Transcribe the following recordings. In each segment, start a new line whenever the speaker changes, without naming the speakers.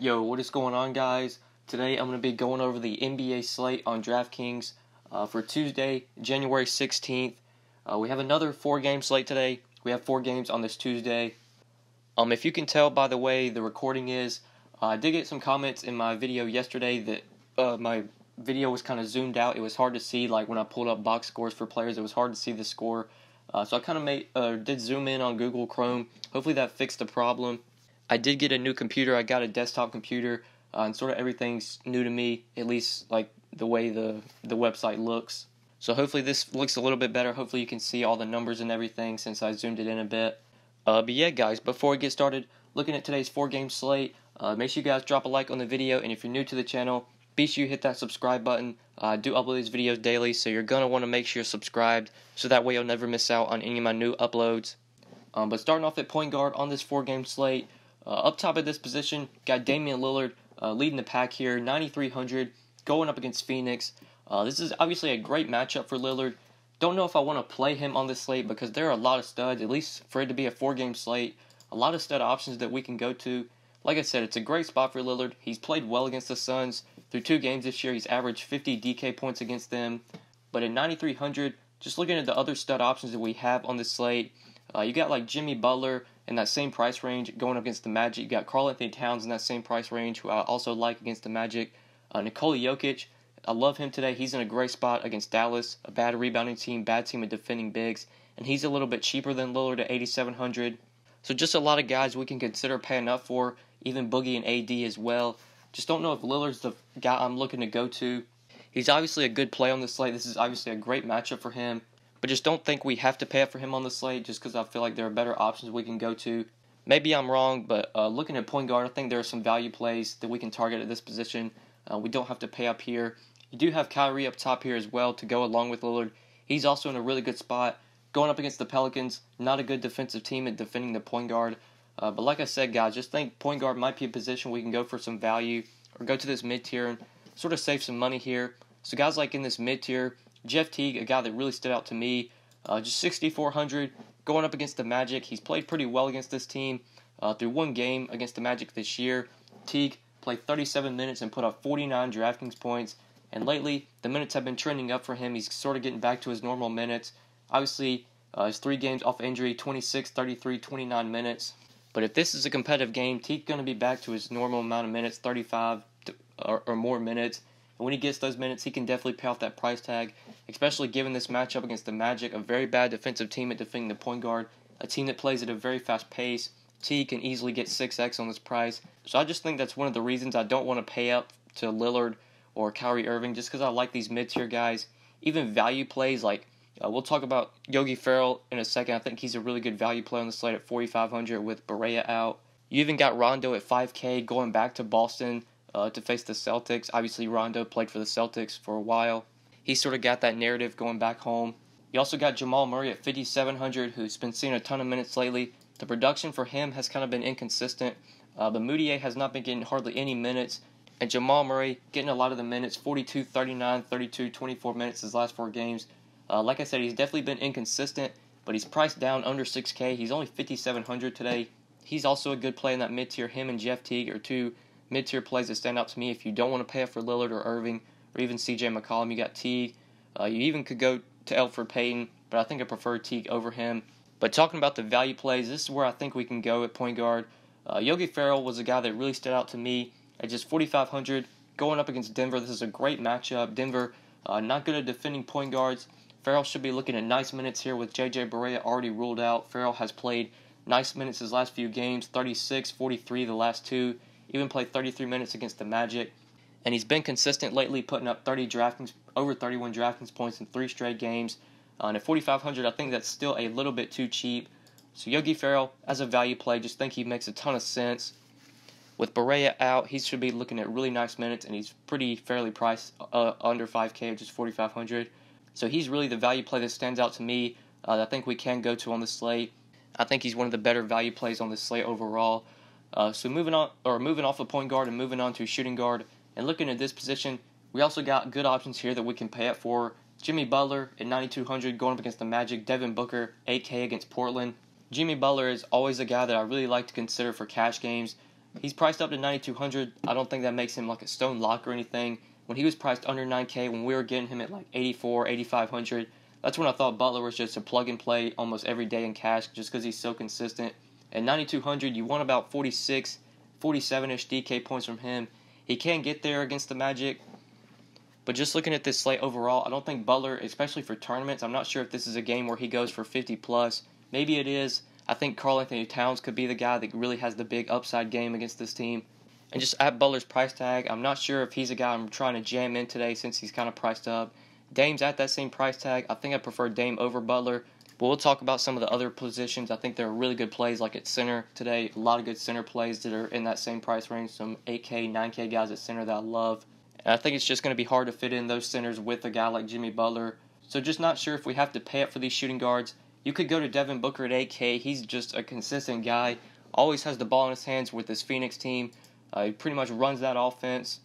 Yo, what is going on, guys? Today I'm going to be going over the NBA slate on DraftKings for Tuesday, January 16th. We have another 4-game slate today. We have 4 games on this Tuesday. If you can tell by the way the recording is, I did get some comments in my video yesterday that my video was kind of zoomed out. It was hard to see, like when I pulled up box scores for players, it was hard to see the score. So I kind of did zoom in on Google Chrome. Hopefully that fixed the problem. I did get a new computer. I got a desktop computer, and sort of everything's new to me, at least like the way the website looks. So hopefully this looks a little bit better. Hopefully you can see all the numbers and everything since I zoomed it in a bit. But yeah, guys, before we get started looking at today's 4-game slate, make sure you guys drop a like on the video, and if you're new to the channel, be sure you hit that subscribe button. I do upload these videos daily, so you're going to want to make sure you're subscribed, so that way you'll never miss out on any of my new uploads. But starting off at point guard on this 4-game slate, up top of this position, got Damian Lillard leading the pack here, 9,300, going up against Phoenix. This is obviously a great matchup for Lillard. Don't know if I want to play him on this slate because there are a lot of studs, at least for it to be a 4-game slate, a lot of stud options that we can go to. Like I said, it's a great spot for Lillard. He's played well against the Suns. Through 2 games this year, he's averaged 50 DK points against them. But at 9,300, just looking at the other stud options that we have on this slate, you got like Jimmy Butler in that same price range going up against the Magic. You got Karl-Anthony Towns in that same price range, who I also like against the Magic. Nikola Jokic, I love him today. He's in a great spot against Dallas, a bad rebounding team, bad team at defending bigs, and he's a little bit cheaper than Lillard at 8,700. So just a lot of guys we can consider paying up for, even Boogie and AD as well. Just don't know if Lillard's the guy I'm looking to go to. He's obviously a good play on the slate. This is obviously a great matchup for him. But just don't think we have to pay up for him on the slate just because I feel like there are better options we can go to. Maybe I'm wrong, but looking at point guard, I think there are some value plays that we can target at this position. We don't have to pay up here. You do have Kyrie up top here as well to go along with Lillard. He's also in a really good spot. Going up against the Pelicans, not a good defensive team at defending the point guard. But like I said, guys, just think point guard might be a position we can go for some value or go to this mid-tier and sort of save some money here. So guys like in this mid-tier, Jeff Teague, a guy that really stood out to me, just 6,400, going up against the Magic. He's played pretty well against this team. Through 1 game against the Magic this year, Teague played 37 minutes and put up 49 DraftKings points. And lately, the minutes have been trending up for him. He's sort of getting back to his normal minutes. Obviously, his 3 games off injury, 26, 33, 29 minutes. But if this is a competitive game, Teague's going to be back to his normal amount of minutes, 35 or more minutes. And when he gets those minutes, he can definitely pay off that price tag, especially given this matchup against the Magic, a very bad defensive team at defending the point guard, a team that plays at a very fast pace. Teague can easily get 6x on this price. So I just think that's one of the reasons I don't want to pay up to Lillard or Kyrie Irving, just because I like these mid-tier guys. Even value plays, like we'll talk about YOGI FERRELL in a second. I think he's a really good value play on the slate at 4,500 with Barea out. You even got Rondo at 5K going back to Boston to face the Celtics. Obviously, Rondo played for the Celtics for a while. He sort of got that narrative going back home. You also got Jamal Murray at 5,700, who's been seeing a ton of minutes lately. The production for him has kind of been inconsistent. But Moutier has not been getting hardly any minutes. And Jamal Murray getting a lot of the minutes, 42, 39, 32, 24 minutes his last 4 games. Like I said, he's definitely been inconsistent, but he's priced down under 6K. He's only 5,700 today. He's also a good play in that mid-tier. Him and Jeff Teague are 2 mid-tier plays that stand out to me. If you don't want to pay up for Lillard or Irving or even CJ McCollum, you got Teague. You even could go to Elfrid Payton, but I think I prefer Teague over him. But talking about the value plays, this is where I think we can go at point guard. YOGI FERRELL was a guy that really stood out to me at just 4,500, going up against Denver. This is a great matchup. Denver, not good at defending point guards. FERRELL should be looking at nice minutes here with JJ Barea already ruled out. FERRELL has played nice minutes his last few games, 36, 43 the last 2. Even played 33 minutes against the Magic. And he's been consistent lately, putting up over 31 DraftKings points in 3 straight games. And at 4,500, I think that's still a little bit too cheap. So YOGI FERRELL, as a value play, just think he makes a ton of sense. With Barea out, he should be looking at really nice minutes, and he's pretty fairly priced under 5K, which is 4,500. So he's really the value play that stands out to me that I think we can go to on the slate. I think he's one of the better value plays on the slate overall. So moving off of point guard and moving on to shooting guard, and looking at this position, we also got good options here that we can pay up for. Jimmy Butler at 9,200 going up against the Magic. Devin Booker, 8K against Portland. Jimmy Butler is always a guy that I really like to consider for cash games. He's priced up to 9,200. I don't think that makes him like a stone lock or anything. When he was priced under 9K, when we were getting him at like 84, 8,500, that's when I thought Butler was just a plug and play almost every day in cash just because he's so consistent. At 9,200, you want about 46, 47-ish DK points from him. He can get there against the Magic. But just looking at this slate overall, I don't think Butler, especially for tournaments, I'm not sure if this is a game where he goes for 50 plus. Maybe it is. I think Karl-Anthony Towns could be the guy that really has the big upside game against this team. And just at Butler's price tag, I'm not sure if he's a guy I'm trying to jam in today since he's kind of priced up. Dame's at that same price tag. I think I prefer Dame over Butler. But we'll talk about some of the other positions. I think there are really good plays like at center today. A lot of good center plays that are in that same price range. Some 8K, 9K guys at center that I love. And I think it's just going to be hard to fit in those centers with a guy like Jimmy Butler. So just not sure if we have to pay up for these shooting guards. You could go to Devin Booker at 8K. He's just a consistent guy. Always has the ball in his hands with this Phoenix team. He pretty much runs that offense.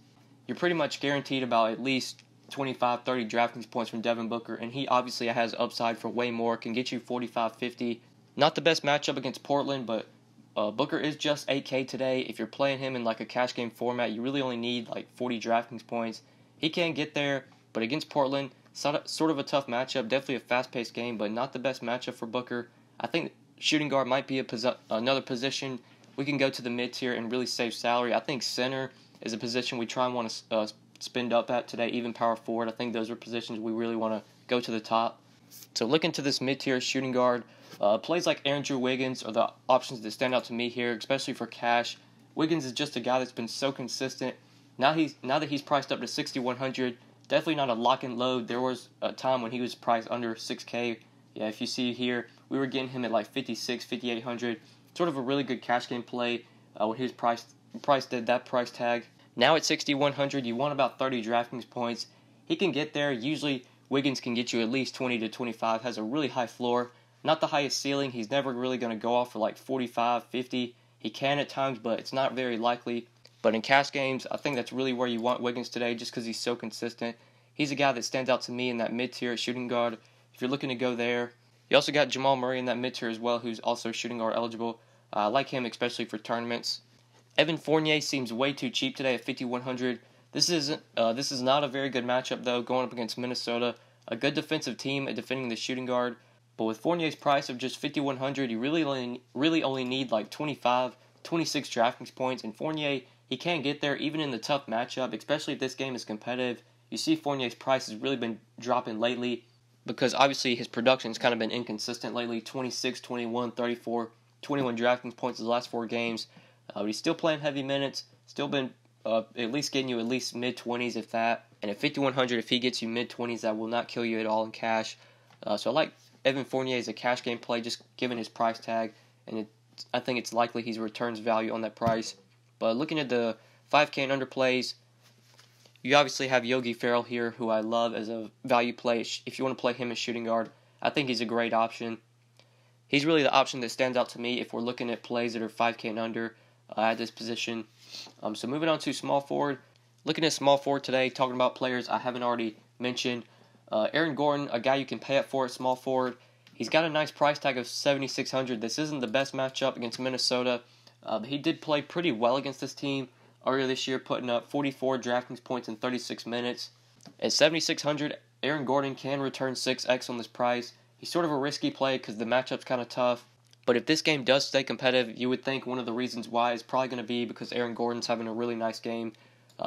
You're pretty much guaranteed about at least 25, 30 DraftKings points from Devin Booker. And he obviously has upside for way more. Can get you 45, 50. Not the best matchup against Portland, but Booker is just 8K today. If you're playing him in like a cash game format, you really only need like 40 DraftKings points. He can get there, but against Portland, sort of a tough matchup. Definitely a fast-paced game, but not the best matchup for Booker. I think shooting guard might be another position. We can go to the mid-tier and really save salary. I think center is a position we try and want to spend up at today, even power forward. I think those are positions we really want to go to the top. So looking to this mid-tier shooting guard, plays like Andrew Wiggins are the options that stand out to me here, especially for cash. Wiggins is just a guy that's been so consistent. Now that he's priced up to 6,100, definitely not a lock and load. There was a time when he was priced under 6K. Yeah, if you see here, we were getting him at like 56, 5,800. Sort of a really good cash game play when he was priced at that price tag. Now at 6,100, you want about 30 DraftKings points. He can get there. Usually Wiggins can get you at least 20 to 25. Has a really high floor. Not the highest ceiling. He's never really going to go off for like 45, 50. He can at times, but it's not very likely. But in cash games, I think that's really where you want Wiggins today just because he's so consistent. He's a guy that stands out to me in that mid-tier shooting guard. If you're looking to go there. You also got Jamal Murray in that mid-tier as well, who's also shooting guard eligible. I like him especially for tournaments. Evan Fournier seems way too cheap today at 5,100. This is not a very good matchup, though, going up against Minnesota. A good defensive team at defending the shooting guard. But with Fournier's price of just 5,100, you really only need like 25, 26 DraftKings points. And Fournier, he can get there even in the tough matchup, especially if this game is competitive. You see Fournier's price has really been dropping lately because obviously his production has kind of been inconsistent lately. 26, 21, 34, 21 DraftKings points in the last 4 games. But he's still playing heavy minutes, still been at least getting you at least mid-20s if that. And at 5,100, if he gets you mid-20s, that will not kill you at all in cash. So I like Evan Fournier as a cash game play just given his price tag. And I think it's likely he's returns value on that price. But looking at the 5K and under plays, you obviously have Yogi Ferrell here, who I love as a value play. If you want to play him as shooting guard, I think he's a great option. He's really the option that stands out to me if we're looking at plays that are 5K and under at this position. So moving on to small forward. Looking at small forward today, talking about players I haven't already mentioned. Aaron Gordon, a guy you can pay up for at small forward. He's got a nice price tag of 7,600. This isn't the best matchup against Minnesota. But he did play pretty well against this team earlier this year, putting up 44 DraftKings points in 36 minutes. At 7,600, Aaron Gordon can return 6x on this price. He's sort of a risky play because the matchup's kind of tough. But if this game does stay competitive, you would think one of the reasons why is probably going to be because Aaron Gordon's having a really nice game.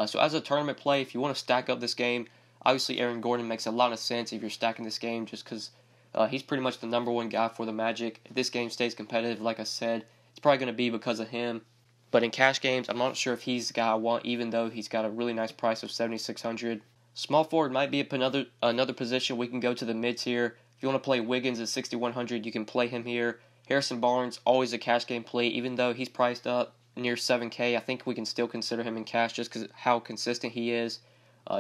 So as a tournament play, if you want to stack up this game, obviously Aaron Gordon makes a lot of sense if you're stacking this game just because he's pretty much the number one guy for the Magic. If this game stays competitive, like I said, it's probably going to be because of him. But in cash games, I'm not sure if he's the guy I want, even though he's got a really nice price of 7,600. Small forward might be another position. We can go to the mid-tier. If you want to play Wiggins at 6,100, you can play him here. Harrison Barnes, always a cash game play, even though he's priced up near 7K. I think we can still consider him in cash just because how consistent he is.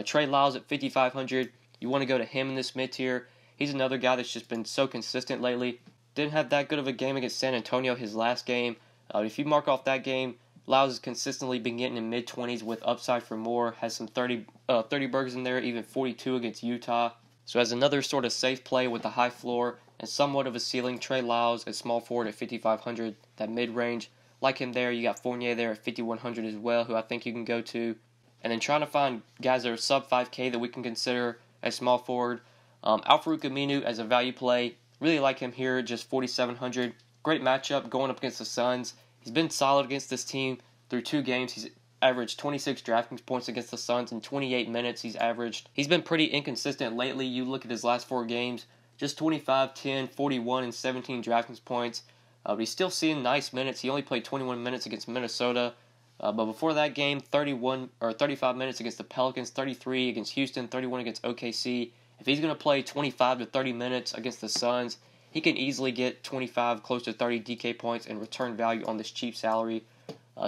Trey Lyles at 5,500. You want to go to him in this mid-tier. He's another guy that's just been so consistent lately. Didn't have that good of a game against San Antonio his last game. If you mark off that game, Lyles has consistently been getting in mid-20s with upside for more. Has some 30 burgers in there, even 42 against Utah. So as another sort of safe play with a high floor and somewhat of a ceiling, Trey Lyles at small forward at 5,500, that mid-range. Like him there. You got Fournier there at 5,100 as well, who I think you can go to. And then trying to find guys that are sub 5K that we can consider as small forward. Al-Farouq Aminu as a value play. Really like him here, just 4,700. Great matchup going up against the Suns. He's been solid against this team through 2 games. He's averaged 26 DraftKings points against the Suns in 28 minutes he's averaged. He's been pretty inconsistent lately. You look at his last 4 games, just 25, 10, 41, and 17 DraftKings points. But he's still seeing nice minutes. He only played 21 minutes against Minnesota. But before that game, 35 minutes against the Pelicans, 33 against Houston, 31 against OKC. If he's going to play 25 to 30 minutes against the Suns, he can easily get 25, close to 30 DK points and return value on this cheap salary.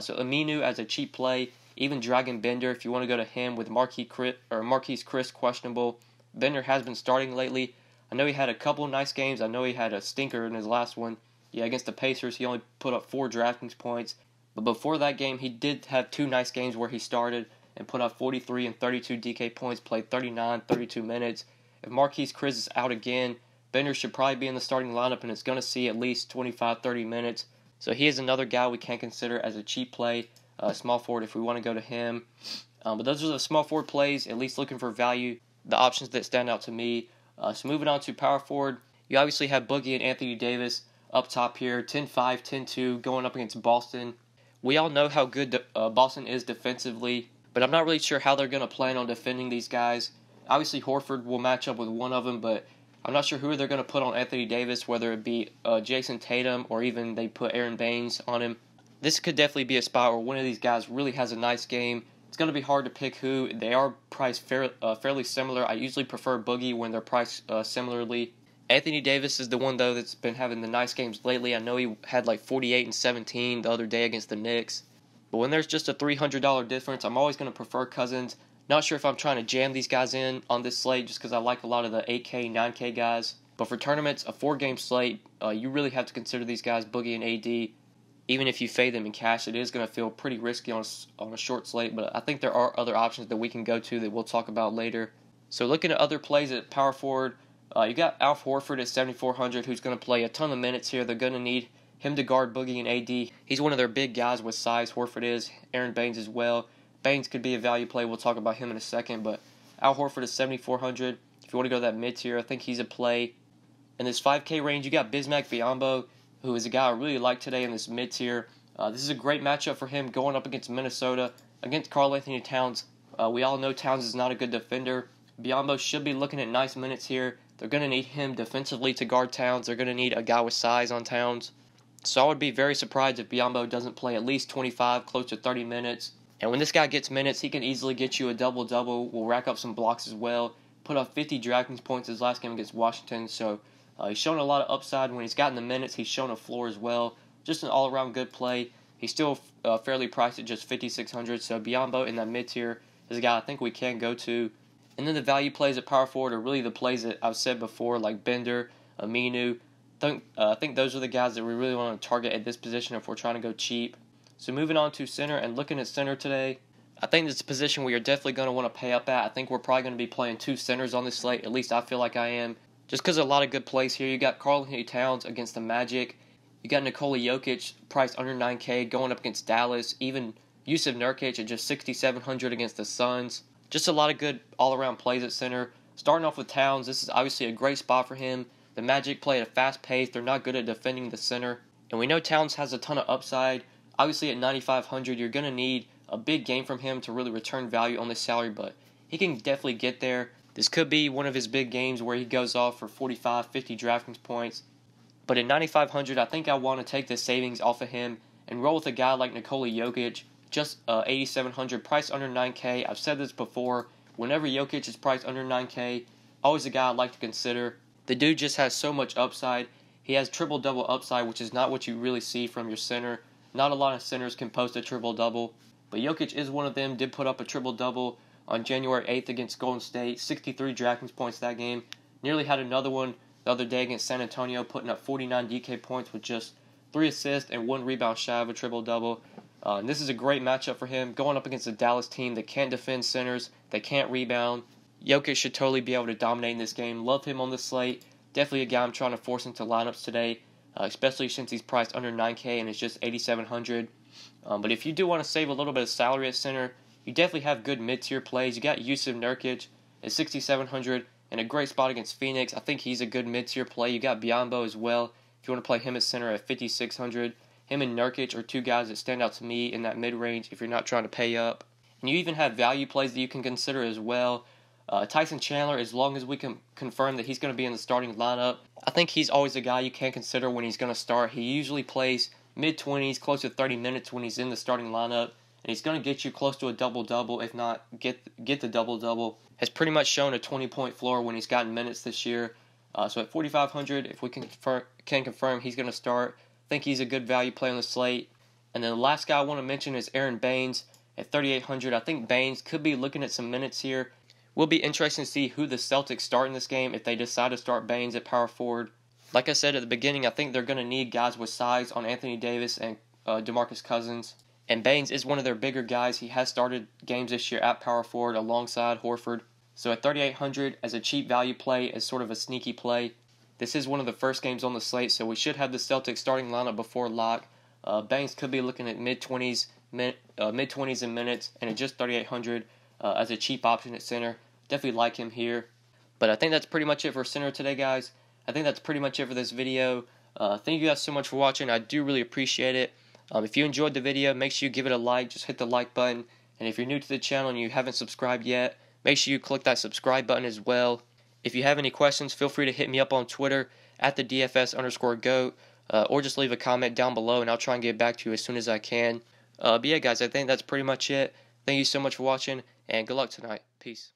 So Aminu as a cheap play, even Dragon Bender if you want to go to him with Marquise Chris questionable. Bender has been starting lately. I know he had a couple nice games. I know he had a stinker in his last one. Yeah, against the Pacers, he only put up 4 DraftKings points. But before that game, he did have 2 nice games where he started and put up 43 and 32 DK points, played 39, 32 minutes. If Marquise Chris is out again, Bender should probably be in the starting lineup, and it's going to see at least 25, 30 minutes. So he is another guy we can consider as a cheap play, small forward if we want to go to him. But those are the small forward plays, at least looking for value, the options that stand out to me. So moving on to power forward, you obviously have Boogie and Anthony Davis up top here, 10-5, 10-2, going up against Boston. We all know how good Boston is defensively, but I'm not really sure how they're going to plan on defending these guys. Obviously, Horford will match up with one of them, but I'm not sure who they're going to put on Anthony Davis, whether it be Jason Tatum or even they put Aron Baynes on him. This could definitely be a spot where one of these guys really has a nice game. It's going to be hard to pick who. They are priced fairly similar. I usually prefer Boogie when they're priced similarly. Anthony Davis is the one, though, that's been having the nice games lately. I know he had like 48 and 17 the other day against the Knicks. But when there's just a $300 difference, I'm always going to prefer Cousins. Not sure if I'm trying to jam these guys in on this slate just because I like a lot of the 8K, 9K guys. But for tournaments, a 4-game slate, you really have to consider these guys, Boogie and AD. Even if you fade them in cash, it is going to feel pretty risky on a short slate. But I think there are other options that we can go to that we'll talk about later. So looking at other plays at power forward, you got Al Horford at 7,400, who's going to play a ton of minutes here. They're going to need him to guard Boogie and AD. He's one of their big guys with size. Horford is. Aron Baynes as well. Baynes could be a value play. We'll talk about him in a second. But Al Horford is 7,400. If you want to go to that mid tier, I think he's a play. In this 5K range, you got Bismack Biyombo, who is a guy I really like today in this mid tier. This is a great matchup for him going up against Minnesota, against Karl Anthony Towns. We all know Towns is not a good defender. Biyombo should be looking at nice minutes here. They're going to need him defensively to guard Towns. They're going to need a guy with size on Towns. So I would be very surprised if Biyombo doesn't play at least 25, close to 30 minutes. And when this guy gets minutes, he can easily get you a double-double. Will rack up some blocks as well. Put up 50 DraftKings points his last game against Washington. So he's shown a lot of upside. When he's gotten the minutes, he's shown a floor as well. Just an all-around good play. He's still fairly priced at just 5,600. So Biyombo in that mid-tier is a guy I think we can go to. And then the value plays at power forward are really the plays that I've said before, like Bender, Aminu. I think those are the guys that we really want to target at this position if we're trying to go cheap. So moving on to center and looking at center today, I think this is a position we are definitely going to want to pay up at. I think we're probably going to be playing 2 centers on this slate. At least I feel like I am. Just because of a lot of good plays here. You got Karl Anthony Towns against the Magic. You got Nikola Jokic priced under 9K going up against Dallas. Even Jusuf Nurkic at just 6,700 against the Suns. Just a lot of good all-around plays at center. Starting off with Towns, this is obviously a great spot for him. The Magic play at a fast pace. They're not good at defending the center. And we know Towns has a ton of upside. Obviously at 9,500, you're going to need a big game from him to really return value on this salary, but he can definitely get there. This could be one of his big games where he goes off for 45, 50 DraftKings points. But at 9,500, I think I want to take the savings off of him and roll with a guy like Nikola Jokic. Just 8,700, priced under 9K. I've said this before. Whenever Jokic is priced under 9K, always a guy I'd like to consider. The dude just has so much upside. He has triple-double upside, which is not what you really see from your center. Not a lot of centers can post a triple-double. But Jokic is one of them. Did put up a triple-double on January 8th against Golden State. 63 DraftKings points that game. Nearly had another one the other day against San Antonio, putting up 49 DK points with just 3 assists and 1 rebound shy of a triple-double. And this is a great matchup for him, going up against a Dallas team that can't defend centers, that can't rebound. Jokic should totally be able to dominate in this game. Love him on the slate. Definitely a guy I'm trying to force into lineups today. especially since he's priced under 9K and it's just 8,700. But if you do want to save a little bit of salary at center, you definitely have good mid-tier plays. You got Yusuf Nurkic at 6,700 and a great spot against Phoenix. I think he's a good mid-tier play. You got Biyombo as well. If you want to play him at center at 5,600, him and Nurkic are two guys that stand out to me in that mid-range if you're not trying to pay up. And you even have value plays that you can consider as well. TYSON Chandler, as long as we can confirm that he's going to be in the starting lineup, I think he's always a guy you can consider when he's going to start. He usually plays mid-20s, close to 30 minutes when he's in the starting lineup, and he's going to get you close to a double-double, if not get the double-double. Has pretty much shown a 20-point floor when he's gotten minutes this year. So at 4,500, if we can confirm he's going to start, I think he's a good value play on the slate. And then the last guy I want to mention is ARON Baynes at 3,800. I think Baynes could be looking at some minutes here. Will be interesting to see who the Celtics start in this game if they decide to start Baynes at power forward. Like I said at the beginning, I think they're going to need guys with size on Anthony Davis and DeMarcus Cousins. And Baynes is one of their bigger guys. He has started games this year at power forward alongside Horford. So at 3,800 as a cheap value play, as sort of a sneaky play. This is one of the first games on the slate, so we should have the Celtics starting lineup before lock. Baynes could be looking at mid-20s in minutes, and at just 3,800 as a cheap option at center. Definitely like him here. But I think that's pretty much it for center today, guys. I think that's pretty much it for this video. Thank you guys so much for watching. I do really appreciate it. If you enjoyed the video, make sure you give it a like. Just hit the like button. And if you're new to the channel and you haven't subscribed yet, make sure you click that subscribe button as well. If you have any questions, feel free to hit me up on Twitter at the DFS_GOAT, or just leave a comment down below and I'll try and get back to you as soon as I can. But yeah, guys, I think that's pretty much it. Thank you so much for watching, and good luck tonight. Peace.